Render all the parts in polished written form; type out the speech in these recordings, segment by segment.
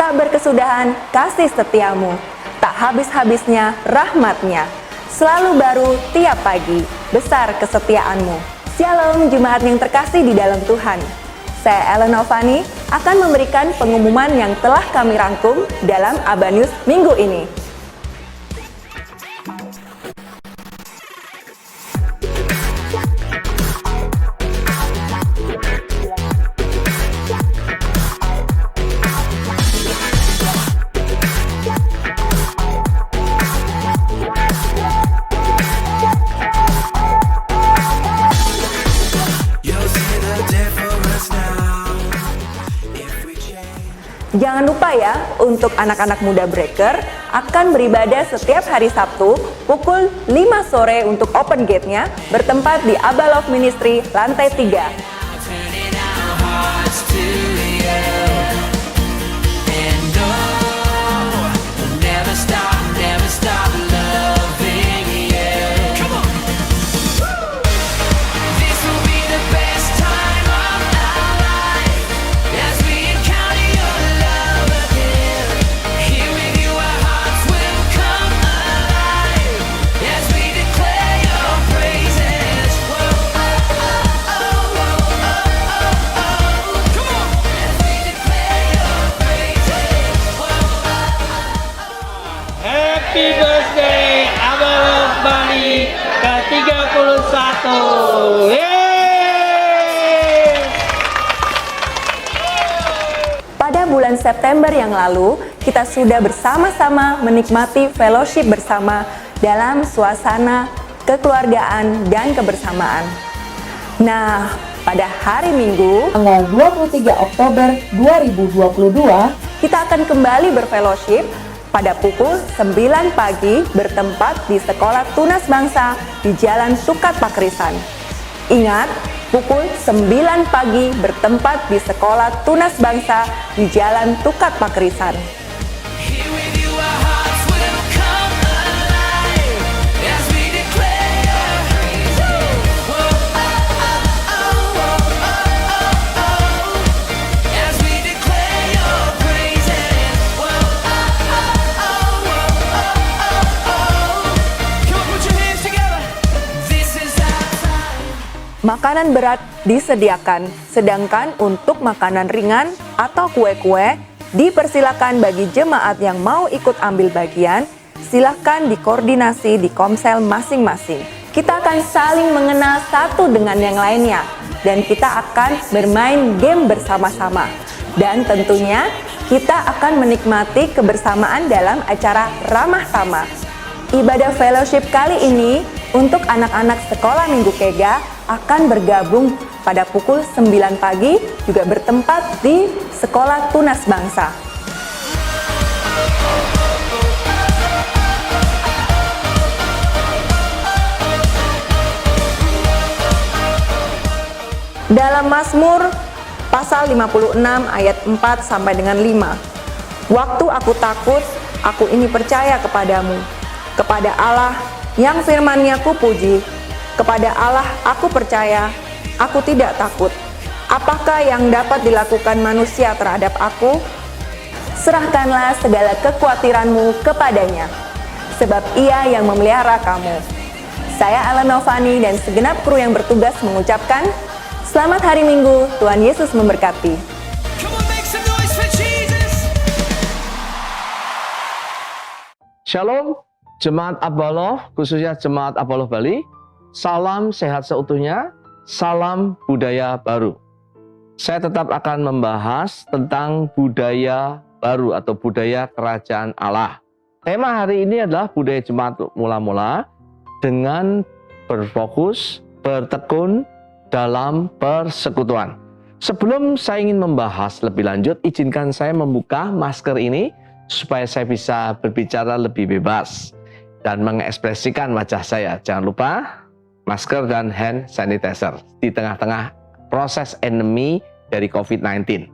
tak berkesudahan kasih setiamu, tak habis-habisnya rahmatnya, selalu baru tiap pagi, besar kesetiaanmu. Shalom jemaat yang terkasih di dalam Tuhan. Saya Ellen Novani akan memberikan pengumuman yang telah kami rangkum dalam Aba News minggu ini. Jangan lupa ya, untuk anak-anak muda Breaker akan beribadah setiap hari Sabtu pukul 5 sore untuk open gate-nya bertempat di Aba Love Ministry lantai 3. Happy birthday Aba Love Bali ke-31. Pada bulan September yang lalu, kita sudah bersama-sama menikmati fellowship bersama dalam suasana kekeluargaan dan kebersamaan. Nah, pada hari Minggu, tanggal 23 Oktober 2022, kita akan kembali berfellowship pada pukul 9 pagi bertempat di Sekolah Tunas Bangsa di Jalan Sukat Pakrisan. Ingat, pukul 9 pagi bertempat di Sekolah Tunas Bangsa di Jalan Tukat Pakrisan. Makanan berat disediakan, sedangkan untuk makanan ringan atau kue-kue dipersilakan bagi jemaat yang mau ikut ambil bagian. Silahkan dikoordinasi di komsel masing-masing. Kita akan saling mengenal satu dengan yang lainnya, dan kita akan bermain game bersama-sama. Dan tentunya kita akan menikmati kebersamaan dalam acara Ramah Tamah. Ibadah fellowship kali ini untuk anak-anak sekolah Minggu Kega akan bergabung pada pukul 9 pagi juga bertempat di Sekolah Tunas Bangsa. Dalam Mazmur pasal 56 ayat 4 sampai dengan 5. Waktu aku takut, aku ini percaya kepadamu, kepada Allah yang firman-Nya kupuji. Kepada Allah aku percaya, aku tidak takut. Apakah yang dapat dilakukan manusia terhadap aku? Serahkanlah segala kekhawatiranmu kepadanya, sebab Ia yang memelihara kamu. Saya Ellen Novani dan segenap kru yang bertugas mengucapkan, selamat hari Minggu, Tuhan Yesus memberkati. Shalom, Jemaat Aba Love, khususnya Jemaat Aba Love Bali. Salam sehat seutuhnya, salam budaya baru. Saya tetap akan membahas tentang budaya baru atau budaya kerajaan Allah. Tema hari ini adalah budaya jemaat mula-mula dengan berfokus, bertekun dalam persekutuan. Sebelum saya ingin membahas lebih lanjut, izinkan saya membuka masker ini supaya saya bisa berbicara lebih bebas dan mengekspresikan wajah saya. Jangan lupa masker dan hand sanitizer di tengah-tengah proses endemi dari COVID-19.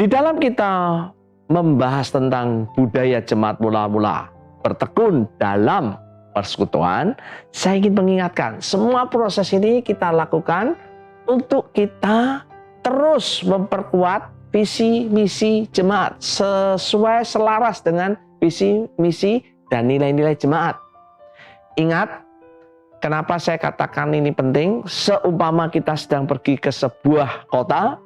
Di dalam kita membahas tentang budaya jemaat mula-mula bertekun dalam persekutuan, saya ingin mengingatkan semua proses ini kita lakukan untuk kita terus memperkuat visi misi jemaat, sesuai selaras dengan visi misi dan nilai-nilai jemaat. Ingat, kenapa saya katakan ini penting? Seumpama kita sedang pergi ke sebuah kota,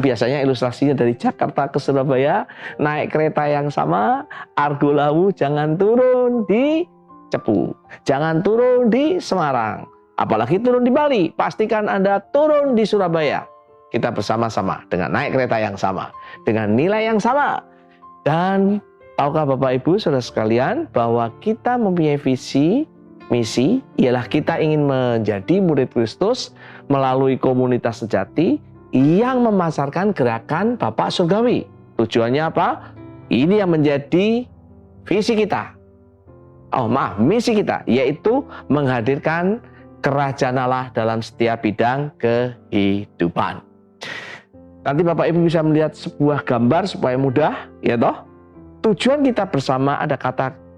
biasanya ilustrasinya dari Jakarta ke Surabaya, naik kereta yang sama, Argo Lawu, jangan turun di Cepu, jangan turun di Semarang, apalagi turun di Bali, pastikan Anda turun di Surabaya. Kita bersama-sama dengan naik kereta yang sama, dengan nilai yang sama. Dan tahukah Bapak Ibu Saudara sekalian bahwa kita mempunyai visi misi, ialah kita ingin menjadi murid Kristus melalui komunitas sejati yang memasarkan gerakan Bapak Surgawi. Tujuannya apa? Ini yang menjadi visi kita. Misi kita, yaitu menghadirkan kerajaan Allah dalam setiap bidang kehidupan. Nanti Bapak Ibu bisa melihat sebuah gambar supaya mudah, ya toh? Tujuan kita bersama ada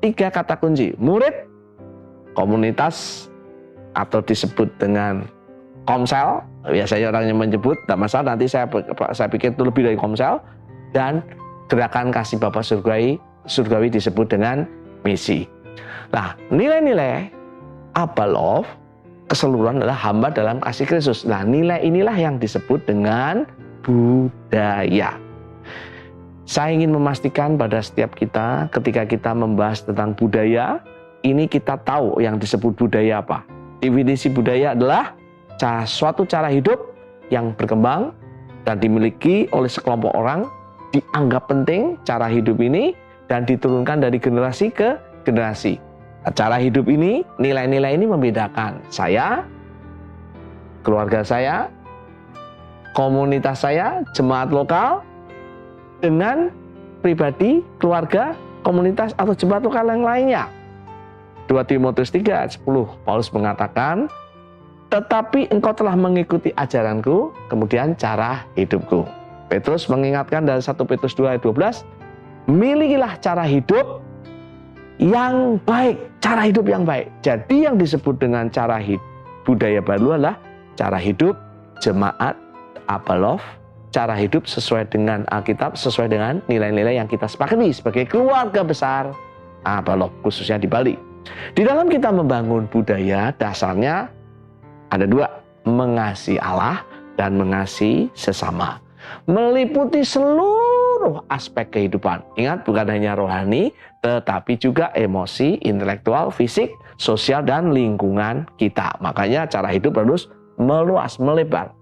tiga kata kunci. Murid, komunitas, atau disebut dengan komsel. Biasanya orangnya menyebut, tidak masalah, nanti saya pikir itu lebih dari komsel. Dan gerakan kasih Bapak Surgawi disebut dengan misi. Nah, nilai-nilai Love keseluruhan adalah hamba dalam kasih Kristus. Nah, nilai inilah yang disebut dengan budaya. Saya ingin memastikan pada setiap kita, ketika kita membahas tentang budaya, ini kita tahu yang disebut budaya apa. Definisi budaya adalah suatu cara hidup yang berkembang dan dimiliki oleh sekelompok orang, dianggap penting cara hidup ini, dan diturunkan dari generasi ke generasi. Cara hidup ini, nilai-nilai ini membedakan saya, keluarga saya, komunitas saya, jemaat lokal, dengan pribadi, keluarga, komunitas, atau jemaat lokal yang lainnya. 2 Timotius 3:10, Paulus mengatakan, tetapi engkau telah mengikuti ajaranku, kemudian cara hidupku. Petrus mengingatkan dari 1 Petrus 2:12, milikilah cara hidup yang baik, cara hidup yang baik. Jadi yang disebut dengan cara budaya baru adalah cara hidup jemaat Love, cara hidup sesuai dengan Alkitab, sesuai dengan nilai-nilai yang kita sepakati sebagai keluarga besar Love, khususnya di Bali. Di dalam kita membangun budaya, dasarnya ada 2, mengasihi Allah dan mengasihi sesama. Meliputi seluruh aspek kehidupan. Ingat, bukan hanya rohani, tetapi juga emosi, intelektual, fisik, sosial, dan lingkungan kita. Makanya cara hidup harus meluas, melebar.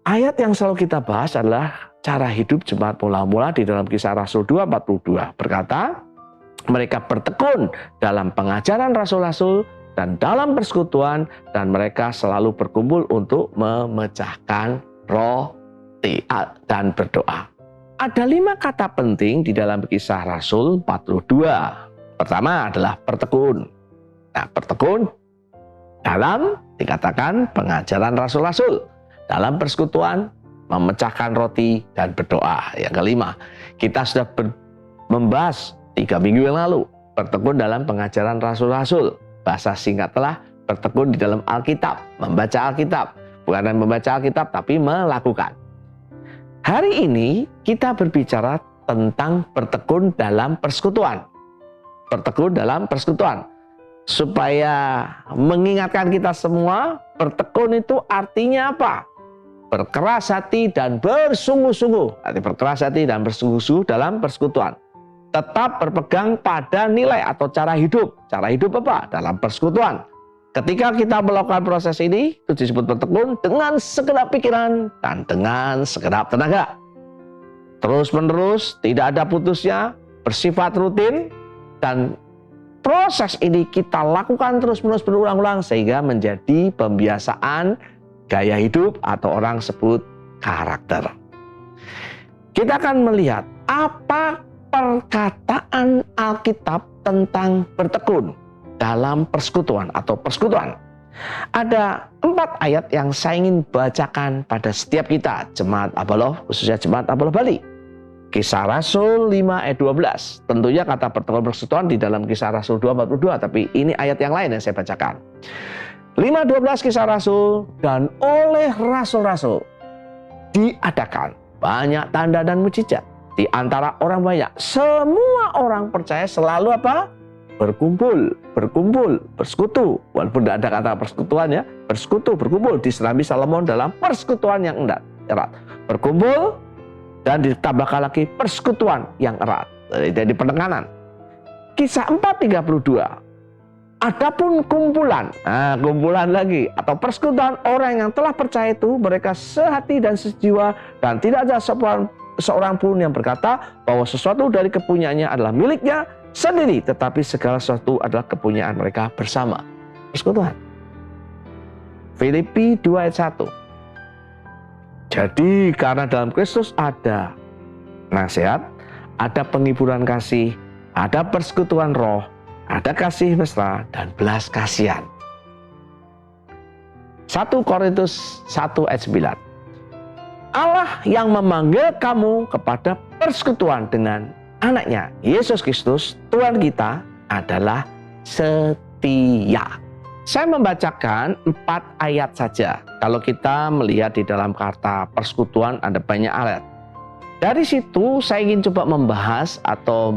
Ayat yang selalu kita bahas adalah cara hidup jemaat mula-mula di dalam Kisah Rasul 2:42. Berkata, mereka bertekun dalam pengajaran rasul-rasul dan dalam persekutuan, dan mereka selalu berkumpul untuk memecahkan roti dan berdoa. Ada 5 kata penting di dalam Kisah Rasul 42. Pertama adalah bertekun. Nah, bertekun dalam dikatakan pengajaran rasul-rasul, dalam persekutuan, memecahkan roti, dan berdoa. Yang kelima, kita sudah membahas 3 minggu yang lalu, bertekun dalam pengajaran rasul-rasul. Bahasa singkatlah bertekun di dalam Alkitab, membaca Alkitab. Bukan membaca Alkitab, tapi melakukan. Hari ini kita berbicara tentang bertekun dalam persekutuan. Bertekun dalam persekutuan. Supaya mengingatkan kita semua, bertekun itu artinya apa? Berkeras hati dan bersungguh-sungguh. Arti berkeras hati dan bersungguh-sungguh dalam persekutuan. Tetap berpegang pada nilai atau cara hidup. Cara hidup apa? Dalam persekutuan. Ketika kita melakukan proses ini, itu disebut bertekun dengan segenap pikiran dan dengan segenap tenaga. Terus-menerus, tidak ada putusnya, bersifat rutin, dan proses ini kita lakukan terus-menerus berulang-ulang sehingga menjadi pembiasaan gaya hidup atau orang sebut karakter. Kita akan melihat apa perkataan Alkitab tentang bertekun dalam persekutuan atau persekutuan. Ada 4 ayat yang saya ingin bacakan pada setiap kita, jemaat Love, khususnya jemaat Love Bali. Kisah Rasul 5 ayat 12. Tentunya kata bertekun persekutuan di dalam Kisah Rasul 2:42, tapi ini ayat yang lain yang saya bacakan. 5:12 Kisah Rasul, dan oleh rasul-rasul diadakan banyak tanda dan mujizat di antara orang banyak. Semua orang percaya selalu apa? Berkumpul, bersekutu. Walaupun tidak ada kata persekutuan ya, bersekutu, berkumpul. Diserami Salomon dalam persekutuan yang erat. Berkumpul dan ditambahkan lagi persekutuan yang erat. Jadi penekanan. Kisah 4:32. Adapun kumpulan, kumpulan lagi atau persekutuan orang yang telah percaya itu, mereka sehati dan sejiwa, dan tidak ada seorang pun yang berkata bahwa sesuatu dari kepunyaannya adalah miliknya sendiri, tetapi segala sesuatu adalah kepunyaan mereka bersama. Persekutuan. Filipi 2 ayat 1. Jadi karena dalam Kristus ada nasihat, ada penghiburan kasih, ada persekutuan roh, ada kasih mesra dan belas kasihan. 1 Korintus 1 ayat 9. Allah yang memanggil kamu kepada persekutuan dengan anaknya Yesus Kristus Tuhan kita adalah setia. Saya membacakan 4 ayat saja. Kalau kita melihat di dalam kata persekutuan ada banyak ayat. Dari situ saya ingin coba membahas atau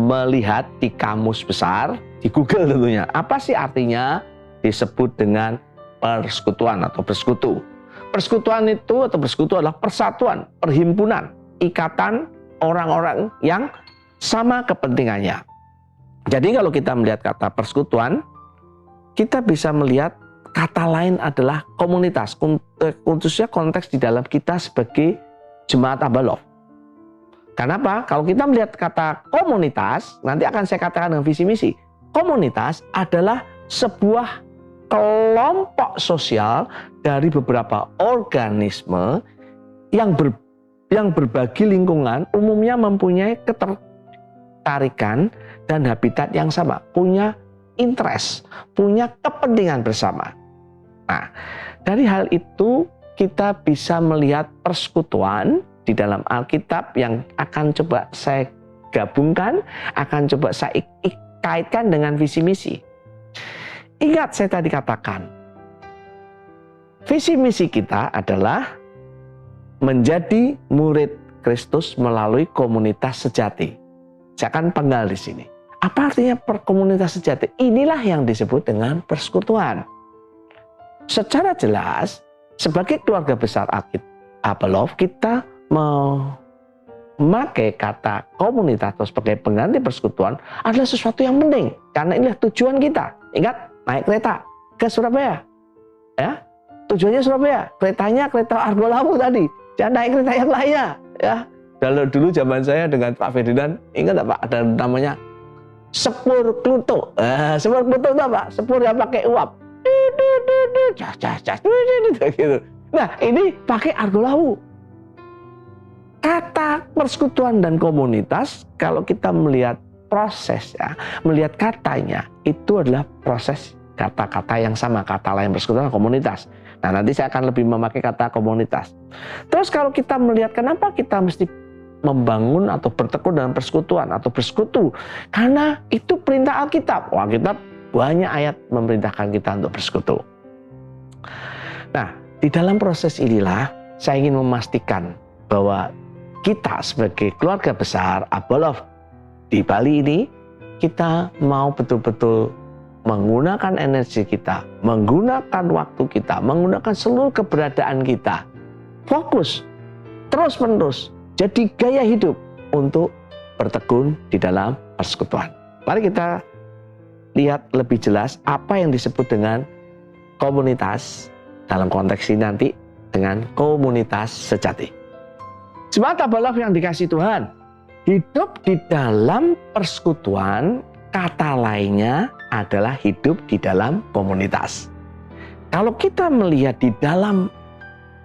melihat di kamus besar, di Google tentunya. Apa sih artinya disebut dengan persekutuan atau bersekutu? Persekutuan itu atau bersekutu adalah persatuan, perhimpunan, ikatan orang-orang yang sama kepentingannya. Jadi kalau kita melihat kata persekutuan, kita bisa melihat kata lain adalah komunitas, khususnya konteks di dalam kita sebagai jemaat Abalov. Kenapa? Kalau kita melihat kata komunitas, nanti akan saya katakan dengan visi misi. Komunitas adalah sebuah kelompok sosial dari beberapa organisme yang berbagi lingkungan, umumnya mempunyai ketertarikan dan habitat yang sama, punya interest, punya kepentingan bersama. Nah, dari hal itu kita bisa melihat persekutuan di dalam Alkitab yang akan coba saya gabungkan, akan coba saya kaitkan dengan visi misi. Ingat saya tadi katakan, visi misi kita adalah menjadi murid Kristus melalui komunitas sejati. Saya akan penggal di sini. Apa artinya komunitas sejati? Inilah yang disebut dengan persekutuan. Secara jelas, sebagai keluarga besar Abalov, kita memakai kata komunitas atau sebagai pengganti persekutuan adalah sesuatu yang penting. Karena inilah tujuan kita. Ingat, naik kereta ke Surabaya. Ya, tujuannya Surabaya. Keretanya kereta Argo Lawu tadi. Jangan naik kereta yang lainnya. Ya, dulu zaman saya dengan Pak Ferdinand, ingat tak Pak? Ada namanya sepur Kluto. Sepur Kluto itu apa? Sepur yang pakai uap. Gitu. Nah, ini pakai Argo Lawu. Kata persekutuan dan komunitas, kalau kita melihat prosesnya, melihat katanya, itu adalah proses kata-kata yang sama. Kata lain persekutuan dan komunitas. Nah, nanti saya akan lebih memakai kata komunitas. Terus kalau kita melihat kenapa kita mesti membangun atau bertekun dalam persekutuan atau bersekutu, karena itu perintah Alkitab. Alkitab banyak ayat memerintahkan kita untuk bersekutu. Nah, di dalam proses inilah saya ingin memastikan bahwa kita sebagai keluarga besar Abalov di Bali ini, kita mau betul-betul menggunakan energi kita, menggunakan waktu kita, menggunakan seluruh keberadaan kita, fokus, terus-menerus, jadi gaya hidup untuk bertekun di dalam persekutuan. Mari kita lihat lebih jelas apa yang disebut dengan komunitas dalam konteks ini nanti dengan komunitas sejati. Jemaat Abalov yang dikasihi Tuhan, hidup di dalam persekutuan, kata lainnya adalah hidup di dalam komunitas. Kalau kita melihat di dalam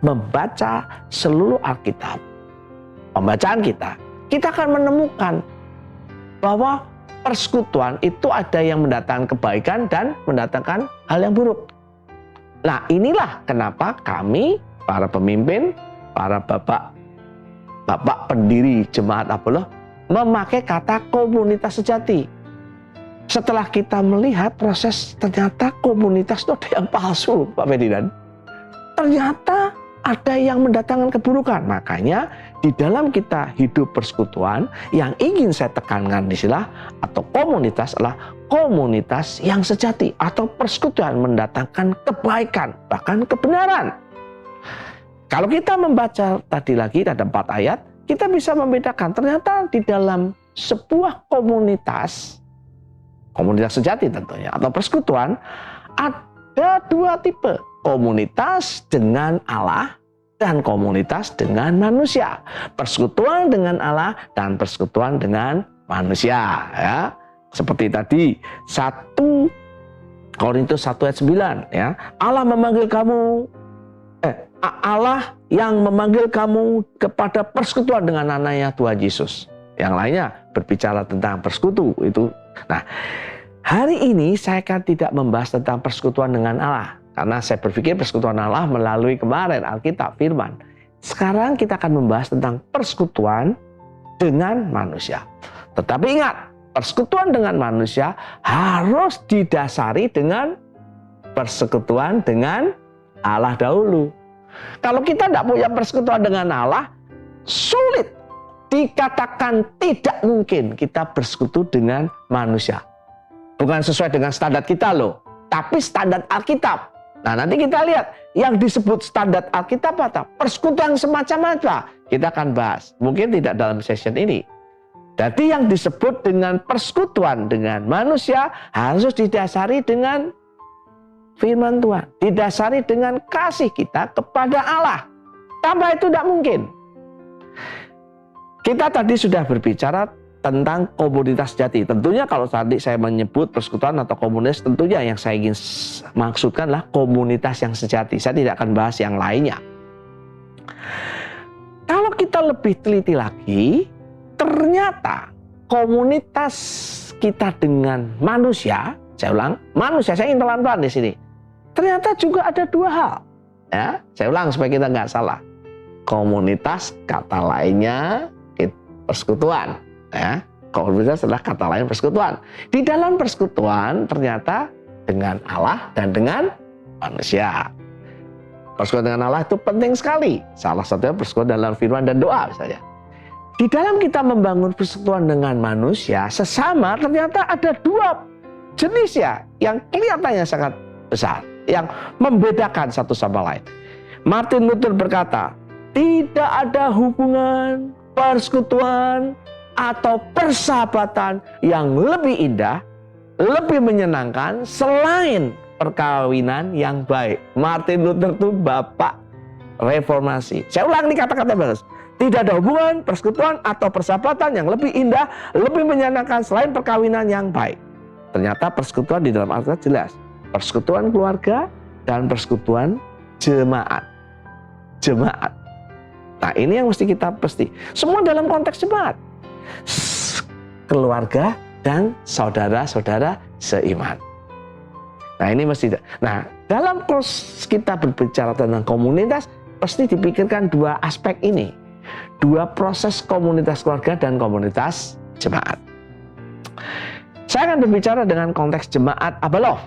membaca seluruh Alkitab, pembacaan kita akan menemukan bahwa persekutuan itu ada yang mendatangkan kebaikan dan mendatangkan hal yang buruk. Nah, inilah kenapa kami, para pemimpin, para bapak pendiri jemaat Abalov, memakai kata komunitas sejati. Setelah kita melihat proses, ternyata komunitas itu ada yang palsu, Pak Ferdinand. Ternyata ada yang mendatangkan keburukan. Makanya di dalam kita hidup persekutuan, yang ingin saya tekankan di sini atau komunitas adalah komunitas yang sejati atau persekutuan mendatangkan kebaikan, bahkan kebenaran. Kalau kita membaca tadi lagi ada 4 ayat, kita bisa membedakan ternyata di dalam sebuah komunitas sejati tentunya atau persekutuan ada 2 tipe. Komunitas dengan Allah dan komunitas dengan manusia. Persekutuan dengan Allah dan persekutuan dengan manusia, ya. Seperti tadi 1 Korintus 1 ayat 9, ya. Allah yang memanggil kamu kepada persekutuan dengan anaknya Tuhan Yesus. Yang lainnya berbicara tentang persekutu itu. Nah, hari ini saya akan tidak membahas tentang persekutuan dengan Allah. Karena saya berpikir persekutuan Allah melalui kemarin Alkitab firman. Sekarang kita akan membahas tentang persekutuan dengan manusia. Tetapi ingat, persekutuan dengan manusia harus didasari dengan persekutuan dengan Allah dahulu. Kalau kita tidak punya persekutuan dengan Allah, sulit dikatakan tidak mungkin kita bersekutu dengan manusia. Bukan sesuai dengan standar kita loh, tapi standar Alkitab. Nah, nanti kita lihat yang disebut standar Alkitab apa? Persekutuan semacam apa? Kita akan bahas. Mungkin tidak dalam session ini. Jadi yang disebut dengan persekutuan dengan manusia harus didasari dengan firman Tuhan. Didasari dengan kasih kita kepada Allah. Tanpa itu tidak mungkin. Kita tadi sudah berbicara tentang komunitas sejati. Tentunya kalau tadi saya menyebut persekutuan atau komunitas, tentunya yang saya ingin maksudkan adalah komunitas yang sejati. Saya tidak akan bahas yang lainnya. Kalau kita lebih teliti lagi, ternyata komunitas kita dengan manusia, saya ulang, manusia, saya ingin pelan-pelan di sini. Ternyata juga ada 2 hal. Ya, saya ulang supaya kita nggak salah. Komunitas, kata lainnya persekutuan. Ya, komunitas adalah kata lain persekutuan. Di dalam persekutuan ternyata dengan Allah dan dengan manusia. Persekutuan dengan Allah itu penting sekali. Salah satunya persekutuan dalam firman dan doa misalnya. Di dalam kita membangun persekutuan dengan manusia sesama, ternyata ada 2 jenis ya yang kelihatannya sangat besar, yang membedakan satu sama lain. Martin Luther berkata, tidak ada hubungan persekutuan atau persahabatan yang lebih indah, lebih menyenangkan selain perkawinan yang baik. Martin Luther itu bapak reformasi. Saya ulang nih kata-kata bagus. Tidak ada hubungan persekutuan atau persahabatan yang lebih indah, lebih menyenangkan selain perkawinan yang baik. Ternyata persekutuan di dalam Alkitab jelas. Persekutuan keluarga dan persekutuan jemaat. Jemaat. Nah, ini yang mesti kita semua dalam konteks jemaat. Keluarga dan saudara-saudara seiman. Nah, ini mesti. Nah, dalam proses kita berbicara tentang komunitas, pasti dipikirkan 2 aspek ini. 2 proses komunitas keluarga dan komunitas jemaat. Saya akan berbicara dengan konteks jemaat Abalov.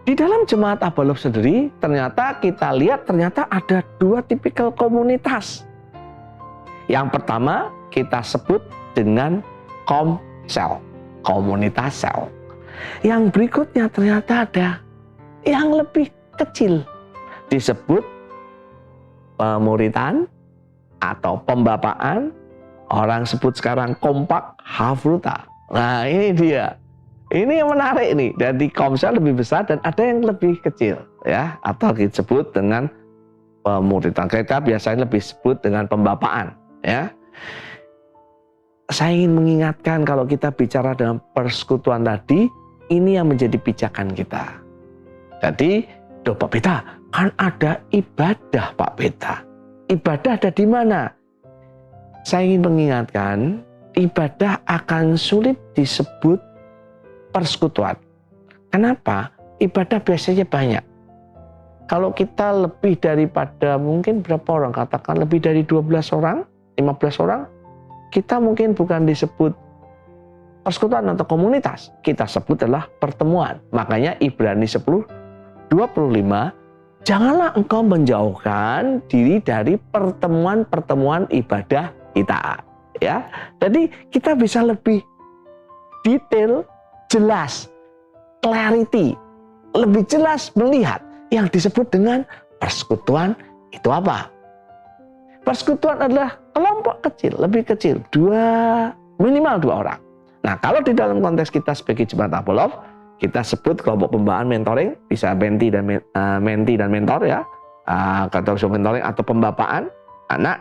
Di dalam jemaat Abalov sendiri, ternyata kita lihat ternyata ada 2 tipikal komunitas. Yang pertama kita sebut dengan komsel, komunitas sel. Yang berikutnya ternyata ada yang lebih kecil, disebut pemuritan atau pembapaan. Orang sebut sekarang kompak havruta. Nah, ini dia. Ini yang menarik nih. Dari komsel lebih besar dan ada yang lebih kecil, ya, atau disebut dengan pemuritan. Kita biasanya lebih sebut dengan pembapaan, ya. Saya ingin mengingatkan kalau kita bicara dalam persekutuan tadi, ini yang menjadi pijakan kita. Jadi, Pak Peta, kan ada ibadah Pak Peta. Ibadah ada di mana? Saya ingin mengingatkan, ibadah akan sulit disebut persekutuan. Kenapa? Ibadah biasanya banyak. Kalau kita lebih daripada mungkin berapa orang, katakan lebih dari 12 orang, 15 orang, kita mungkin bukan disebut persekutuan atau komunitas. Kita sebut adalah pertemuan. Makanya Ibrani 10:25 janganlah engkau menjauhkan diri dari pertemuan-pertemuan ibadah kita. Ya, jadi kita bisa lebih detail, jelas, clarity, lebih jelas melihat yang disebut dengan persekutuan itu apa. Persekutuan adalah kelompok kecil, lebih kecil, minimal 2 orang. Nah, kalau di dalam konteks kita sebagai jemaat Apollo, kita sebut kelompok pembawaan mentoring, bisa menti dan mentor ya, atau mentoring atau pembapaan anak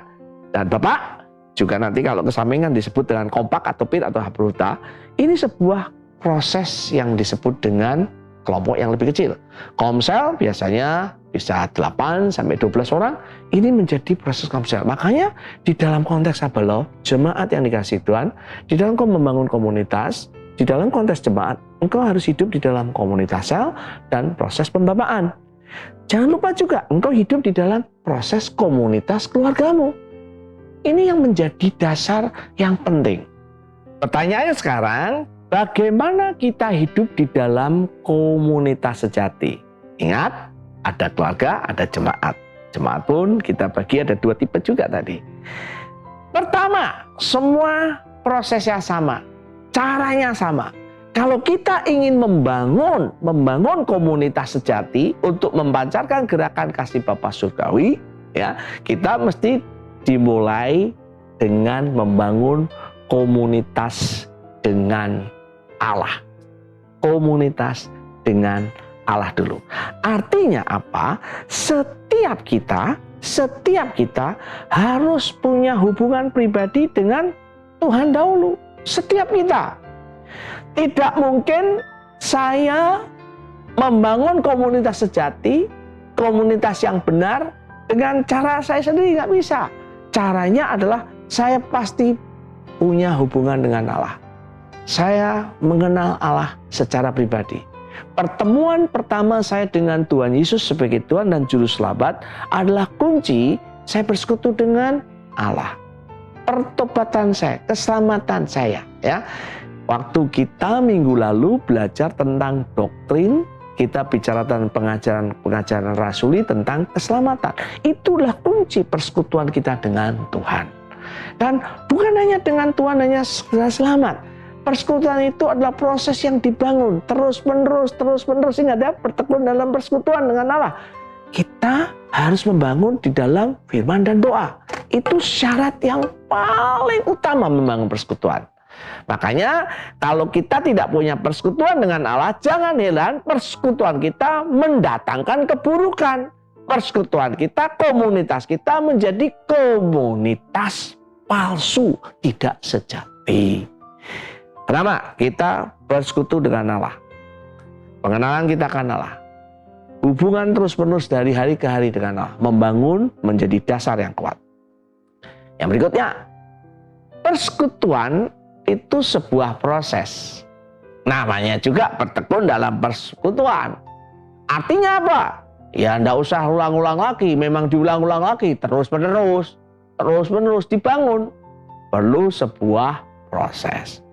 dan bapak. Juga nanti kalau kesampingan disebut dengan kompak atau pit atau hapruta. Ini sebuah proses yang disebut dengan kelompok yang lebih kecil. Komsel biasanya bisa 8 sampai 12 orang. Ini menjadi proses komsel. Makanya di dalam konteks Apollo, jemaat yang dikasih Tuhan, di dalam kau membangun komunitas, di dalam konteks jemaat, engkau harus hidup di dalam komunitas sel dan proses pembapaan. Jangan lupa juga engkau hidup di dalam proses komunitas keluargamu. Ini yang menjadi dasar yang penting. Pertanyaannya sekarang, bagaimana kita hidup di dalam komunitas sejati? Ingat, ada keluarga, ada jemaat. Jemaat pun kita bagi ada 2 tipe juga tadi. Pertama, semua prosesnya sama, caranya sama. Kalau kita ingin membangun komunitas sejati untuk mempancarkan gerakan kasih Bapa Surgawi, ya, kita mesti dimulai dengan membangun komunitas dengan Allah. Komunitas dengan Allah dulu. Artinya apa? Setiap kita harus punya hubungan pribadi dengan Tuhan dahulu. Setiap kita. Tidak mungkin saya membangun komunitas sejati, komunitas yang benar dengan cara saya sendiri, nggak bisa. Caranya adalah saya pasti punya hubungan dengan Allah. Saya mengenal Allah secara pribadi. Pertemuan pertama saya dengan Tuhan Yesus sebagai Tuhan dan Juru Selamat adalah kunci saya bersekutu dengan Allah. Pertobatan saya, keselamatan saya. Ya, waktu kita minggu lalu belajar tentang doktrin, kita bicara tentang pengajaran rasuli tentang keselamatan. Itulah kunci persekutuan kita dengan Tuhan. Dan bukan hanya dengan Tuhan hanya selamat. Persekutuan itu adalah proses yang dibangun terus menerus sehingga ada bertekun dalam persekutuan dengan Allah. Kita harus membangun di dalam firman dan doa. Itu syarat yang paling utama membangun persekutuan. Makanya kalau kita tidak punya persekutuan dengan Allah, jangan heran persekutuan kita mendatangkan keburukan. Persekutuan kita, komunitas kita menjadi komunitas palsu, tidak sejati. Pertama, kita bersekutu dengan Allah. Pengenalan kita akan Allah. Hubungan terus-menerus dari hari ke hari dengan Allah. Membangun menjadi dasar yang kuat. Yang berikutnya, persekutuan itu sebuah proses. Namanya juga bertekun dalam persekutuan. Artinya apa? Ya enggak usah ulang-ulang lagi. Memang diulang-ulang lagi. Terus-menerus dibangun. Perlu sebuah proses.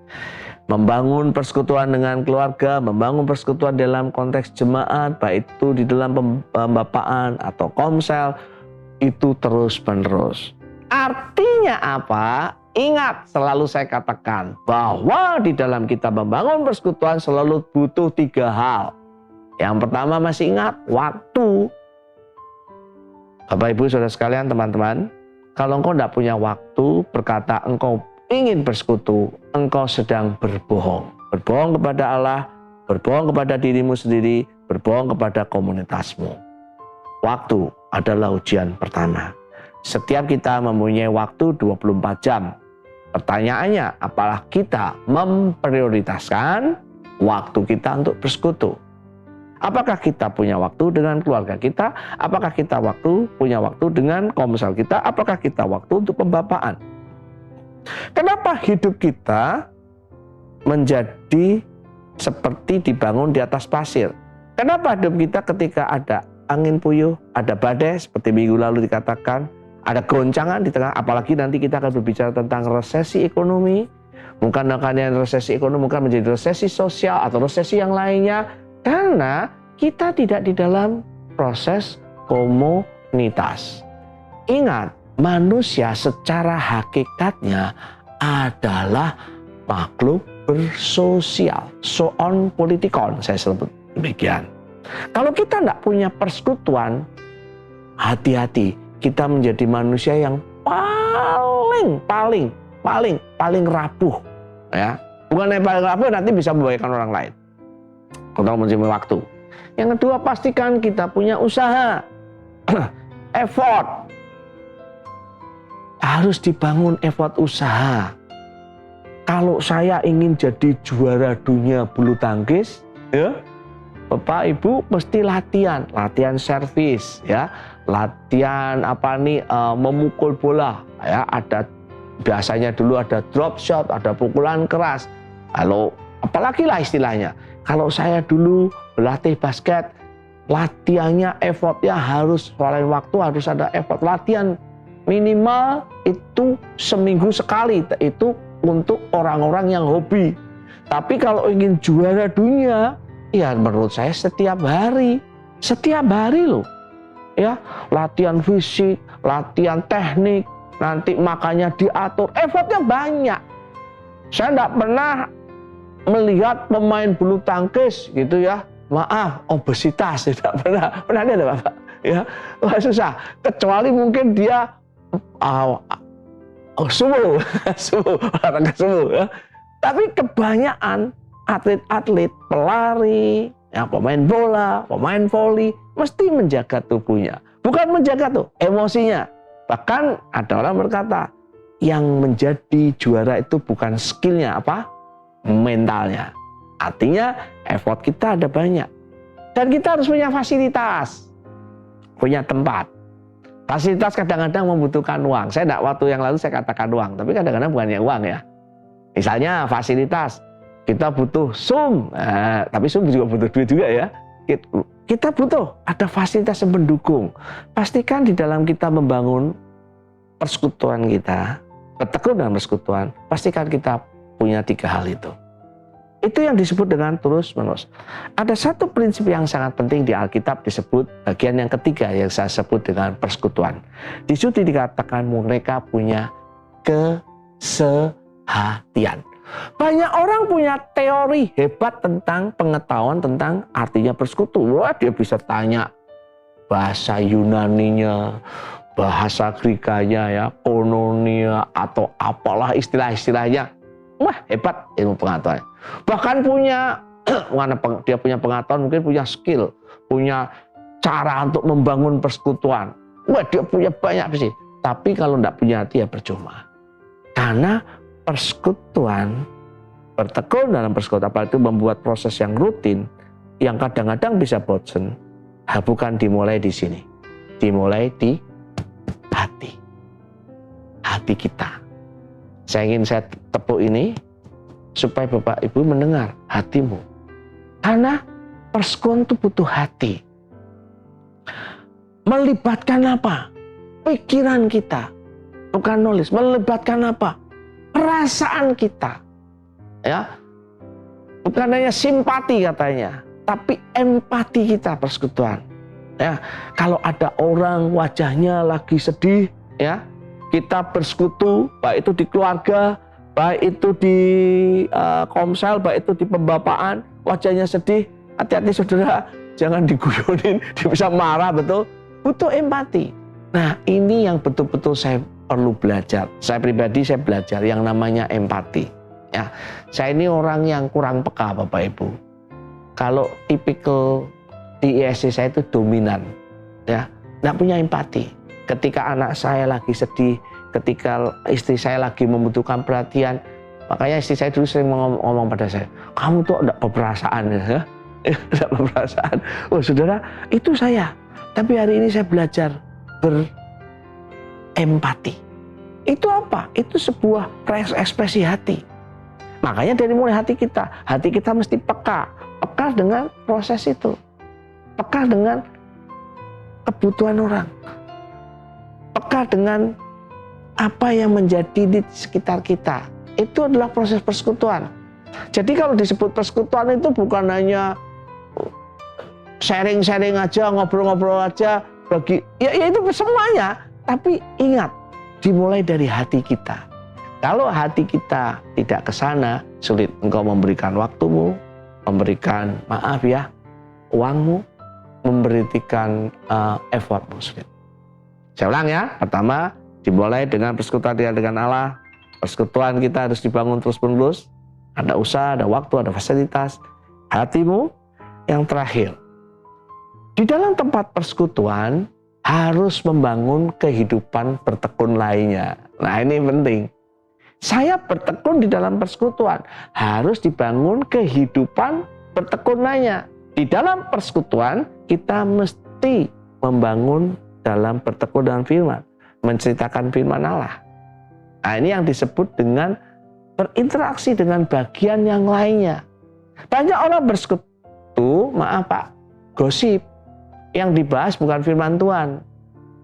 Membangun persekutuan dengan keluarga, membangun persekutuan dalam konteks jemaat, baik itu di dalam pembapaan atau komsel, itu terus-menerus. Artinya apa? Ingat, selalu saya katakan bahwa di dalam kita membangun persekutuan selalu butuh 3 hal. Yang pertama masih ingat, waktu. Bapak Ibu Saudara sekalian, teman-teman, kalau engkau tidak punya waktu, berkata engkau ingin bersekutu, engkau sedang berbohong. Berbohong kepada Allah, berbohong kepada dirimu sendiri, berbohong kepada komunitasmu. Waktu adalah ujian pertama. Setiap kita mempunyai waktu 24 jam. Pertanyaannya, apakah kita memprioritaskan waktu kita untuk bersekutu? Apakah kita punya waktu dengan keluarga kita? Apakah kita punya waktu dengan komsel kita? Apakah kita waktu untuk pembapaan? Kenapa hidup kita menjadi seperti dibangun di atas pasir? Kenapa hidup kita ketika ada angin puyuh, ada badai seperti minggu lalu dikatakan, ada goncangan di tengah, apalagi nanti kita akan berbicara tentang resesi ekonomi. Bukan hanya resesi ekonomi, bukan menjadi resesi sosial atau resesi yang lainnya. Karena kita tidak di dalam proses komunitas. Ingat, manusia secara hakikatnya adalah makhluk bersosial. Zoon politikon, saya sebut demikian. Kalau kita tidak punya persekutuan, hati-hati, kita menjadi manusia yang paling rapuh, ya. Bukan yang paling rapuh, nanti bisa membahayakan orang lain kalau mencuri waktu. Yang kedua, pastikan kita punya usaha, effort. Harus dibangun effort usaha. Kalau saya ingin jadi juara dunia bulu tangkis, ya, Bapak Ibu mesti latihan servis, ya, latihan memukul bola, ya, ada biasanya dulu ada drop shot, ada pukulan keras. Kalau apalagi lah istilahnya. Kalau saya dulu berlatih basket, latihannya effortnya harus selain waktu harus ada effort latihan minimal itu seminggu sekali, itu untuk orang-orang yang hobi. Tapi kalau ingin juara dunia, ya menurut saya setiap hari loh, ya, latihan fisik, latihan teknik, nanti makanya diatur, effortnya banyak. Saya tidak pernah melihat pemain bulu tangkis gitu ya, maaf, obesitas, tidak pernah ada Bapak, ya, susah, kecuali mungkin dia subuh, olahraga subuh, ya. Tapi kebanyakan atlet-atlet, pelari, ya, pemain bola, pemain voli, mesti menjaga tubuhnya. Bukan menjaga emosinya. Bahkan ada orang berkata, yang menjadi juara itu bukan skillnya, mentalnya. Artinya effort kita ada banyak. Dan kita harus punya fasilitas, punya tempat. Fasilitas kadang-kadang membutuhkan uang. Saya tidak, waktu yang lalu saya katakan uang, tapi kadang-kadang bukannya uang, ya. Misalnya fasilitas, kita butuh Zoom, tapi Zoom juga butuh duit juga, ya. Kita butuh ada fasilitas yang mendukung. Pastikan di dalam kita membangun persekutuan kita, bertekun dalam persekutuan, pastikan kita punya 3 hal itu. Itu yang disebut dengan terus-menerus. Ada satu prinsip yang sangat penting di Alkitab disebut bagian yang ketiga yang saya sebut dengan persekutuan. Di situ dikatakan mereka punya kesehatian. Banyak orang punya teori hebat tentang pengetahuan tentang artinya persekutu. Wah, dia bisa tanya bahasa Yunaninya, bahasa Grikanya, ya, kononia atau apalah istilah-istilahnya. Wah, hebat ilmu pengetahuan. Bahkan punya dia punya pengetahuan, mungkin punya skill, punya cara untuk membangun persekutuan. Wah, dia punya banyak sih. Tapi kalau tidak punya hati, ya percuma. Karena persekutuan, bertekun dalam persekutuan, apalagi itu membuat proses yang rutin, yang kadang-kadang bisa bosan, bukan dimulai di sini. Dimulai di hati kita. Saya tepuk ini supaya Bapak Ibu mendengar hatimu. Karena persekutuan itu butuh hati. Melibatkan apa? Pikiran kita. Bukan nulis. Melibatkan apa? Perasaan kita. Ya. Bukan hanya simpati katanya, tapi empati kita persekutuan. Ya, kalau ada orang wajahnya lagi sedih, ya, kita bersekutu, baik itu di keluarga, baik itu di komsel, baik itu di pembapaan, wajahnya sedih, hati-hati saudara, jangan diguyonin, dia bisa marah, betul, butuh empati. Nah, ini yang betul-betul saya perlu belajar. Saya pribadi saya belajar yang namanya empati. Ya, saya ini orang yang kurang peka, Bapak Ibu. Kalau tipikal di ISC saya itu dominan, ya, nggak punya empati. Ketika anak saya lagi sedih, ketika istri saya lagi membutuhkan perhatian, makanya istri saya dulu sering ngomong pada saya, kamu tuh nggak berperasaan, ya, nggak berperasaan. Oh saudara, itu saya. Tapi hari ini saya belajar berempati. Itu apa? Itu sebuah ekspresi hati. Makanya dari mulai hati kita mesti peka dengan proses itu, peka dengan kebutuhan orang, peka dengan apa yang menjadi di sekitar kita. Itu adalah proses persekutuan. Jadi kalau disebut persekutuan itu bukan hanya sharing-sharing aja, ngobrol-ngobrol aja, bagi ya itu semuanya. Tapi ingat, dimulai dari hati kita. Kalau hati kita tidak ke sana, sulit engkau memberikan waktumu, memberikan maaf ya, uangmu, memberikan effortmu, sulit. Saya ulang ya, pertama dimulai dengan persekutuan dengan Allah. Persekutuan kita harus dibangun terus-menerus. Ada usaha, ada waktu, ada fasilitas. Hatimu. Yang terakhir, di dalam tempat persekutuan harus membangun kehidupan bertekun lainnya. Nah ini penting. Saya bertekun di dalam persekutuan, harus dibangun kehidupan bertekun lainnya. Di dalam persekutuan kita mesti membangun dalam bertekun dengan firman, menceritakan firman Allah. Nah ini yang disebut dengan berinteraksi dengan bagian yang lainnya. Banyak orang bersekutu, maaf Pak, gosip. Yang dibahas bukan firman Tuhan,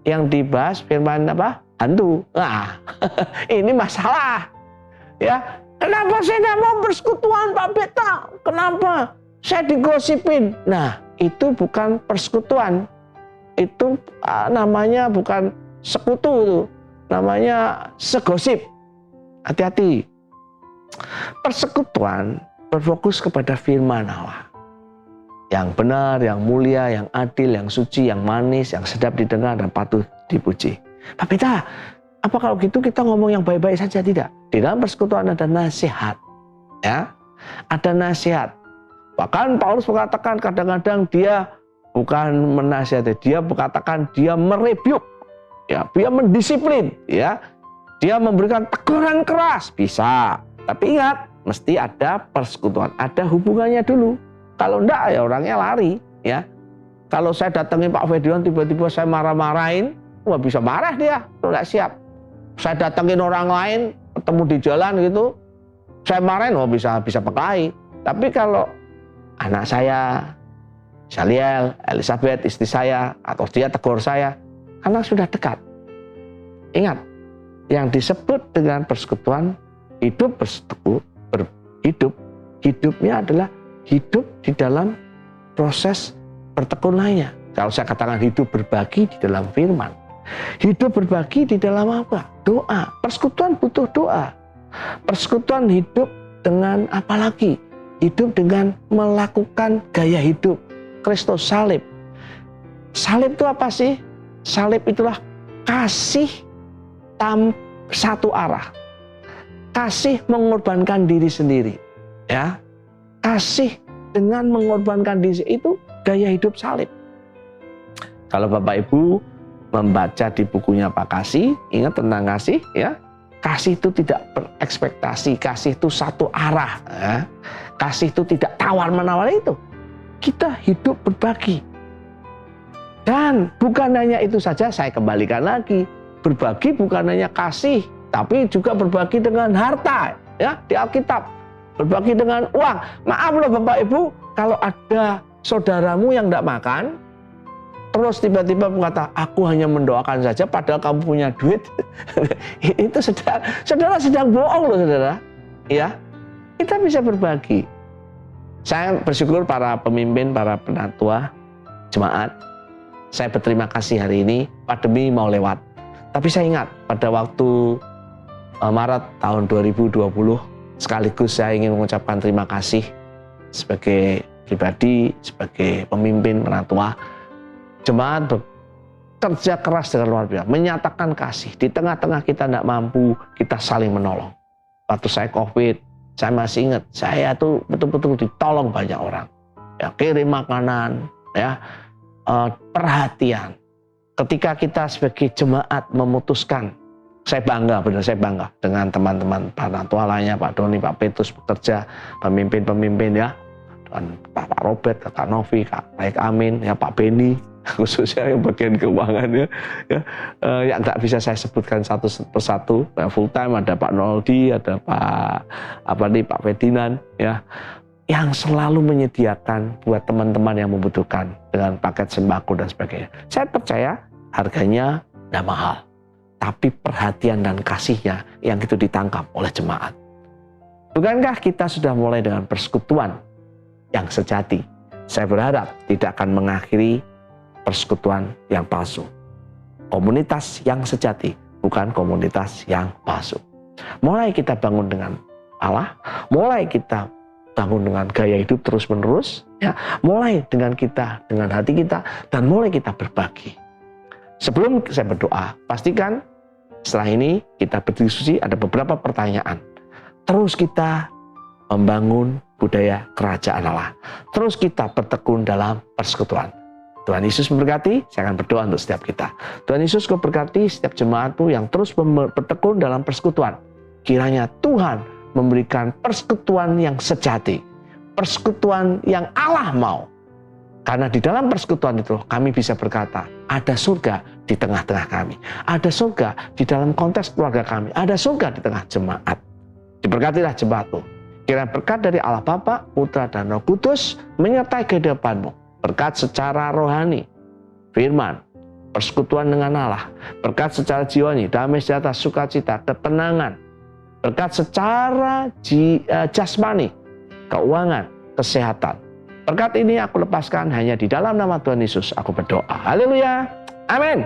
yang dibahas firman apa? Hantu. Nah, ini masalah. Ya, kenapa saya tidak mau bersekutuan Pak Beta? Kenapa? Saya digosipin. Nah, itu bukan persekutuan. Itu namanya bukan sekutu itu. Namanya segosip. Hati-hati. Persekutuan berfokus kepada firman Allah. Yang benar, yang mulia, yang adil, yang suci, yang manis, yang sedap didengar dan patut dipuji. Pak Beta, apa kalau gitu kita ngomong yang baik-baik saja? Tidak. Di dalam persekutuan ada nasihat. Ya, ada nasihat. Bahkan Paulus mengatakan kadang-kadang dia bukan menasihati, dia mengatakan dia merebyuk. Ya, dia mendisiplin. Ya, dia memberikan teguran keras. Bisa. Tapi ingat, mesti ada persekutuan, ada hubungannya dulu. Kalau enggak ya orangnya lari ya. Kalau saya datengin Pak Fedion tiba-tiba saya marah-marahin, wah bisa marah dia kalau enggak siap. Saya datengin orang lain ketemu di jalan gitu, saya marahin, wah bisa berkelahi. Tapi kalau anak saya, Saliel, Elizabeth istri saya, atau dia tegur saya, karena sudah dekat. Ingat, yang disebut dengan persekutuan hidup bersekutu, hidupnya adalah hidup di dalam proses bertekun lainnya. Kalau saya katakan hidup berbagi di dalam firman. Hidup berbagi di dalam apa? Doa. Persekutuan butuh doa. Persekutuan hidup dengan apa lagi? Hidup dengan melakukan gaya hidup Kristus salib. Salib itu apa sih? Salib itulah kasih satu arah. Kasih mengorbankan diri sendiri. Ya. Kasih dengan mengorbankan diri itu gaya hidup salib. Kalau Bapak Ibu membaca di bukunya Pak Kasih, ingat tentang kasih ya. Kasih itu tidak berekspektasi, kasih itu satu arah. Ya. Kasih itu tidak tawar-menawar itu. Kita hidup berbagi. Dan bukan hanya itu saja, saya kembalikan lagi. Berbagi bukan hanya kasih, tapi juga berbagi dengan harta. Ya, di Alkitab. Berbagi dengan uang. Maaf loh Bapak Ibu, kalau ada saudaramu yang tidak makan, terus tiba-tiba berkata, aku hanya mendoakan saja padahal kamu punya duit. Itu saudara sedang bohong loh saudara. Ya, kita bisa berbagi. Saya bersyukur para pemimpin, para penatua, jemaat. Saya berterima kasih hari ini, pandemi mau lewat. Tapi saya ingat pada waktu Maret tahun 2020, sekaligus saya ingin mengucapkan terima kasih sebagai pribadi, sebagai pemimpin penatua. Jemaat bekerja keras dengan luar biasa, menyatakan kasih. Di tengah-tengah kita tidak mampu, kita saling menolong. Waktu saya COVID, saya masih ingat, saya tuh betul-betul ditolong banyak orang. Ya, kirim makanan, ya, perhatian. Ketika kita sebagai jemaat memutuskan, saya bangga, benar saya bangga dengan teman-teman penatua lainnya, Pak Doni, Pak Petrus bekerja, pemimpin-pemimpin ya, dan Pak Robert, Kak Novi, Kak Baik Amin, ya Pak Beni, khususnya yang bagian keuangan ya, yang tak bisa saya sebutkan satu persatu. Full time ada Pak Noldi, ada Pak Ferdinand ya, yang selalu menyediakan buat teman-teman yang membutuhkan dengan paket sembako dan sebagainya. Saya percaya harganya tidak mahal, tapi perhatian dan kasihnya yang itu ditangkap oleh jemaat. Bukankah kita sudah mulai dengan persekutuan yang sejati? Saya berharap tidak akan mengakhiri persekutuan yang palsu. Komunitas yang sejati, bukan komunitas yang palsu. Mulai kita bangun dengan Allah, mulai kita bangun dengan gaya hidup terus-menerus, ya, mulai dengan kita, dengan hati kita, dan mulai kita berbagi. Sebelum saya berdoa, pastikan setelah ini kita berdiskusi, ada beberapa pertanyaan. Terus kita membangun budaya kerajaan Allah. Terus kita bertekun dalam persekutuan. Tuhan Yesus memberkati, saya akan berdoa untuk setiap kita. Tuhan Yesus kau berkati setiap jemaatmu yang terus bertekun dalam persekutuan. Kiranya Tuhan memberikan persekutuan yang sejati. Persekutuan yang Allah mau. Karena di dalam persekutuan itu kami bisa berkata, ada surga di tengah-tengah kami. Ada surga di dalam konteks keluarga kami. Ada surga di tengah jemaat. Diberkatilah jemaatmu. Kiranya berkat dari Allah Bapa, Putra, dan Roh Kudus menyertai kehidupanmu. Berkat secara rohani, firman, persekutuan dengan Allah. Berkat secara jiwani, damai sejahtera, sukacita, ketenangan. Berkat secara jasmani, keuangan, kesehatan. Berkat ini aku lepaskan hanya di dalam nama Tuhan Yesus. Aku berdoa. Haleluya. Amin.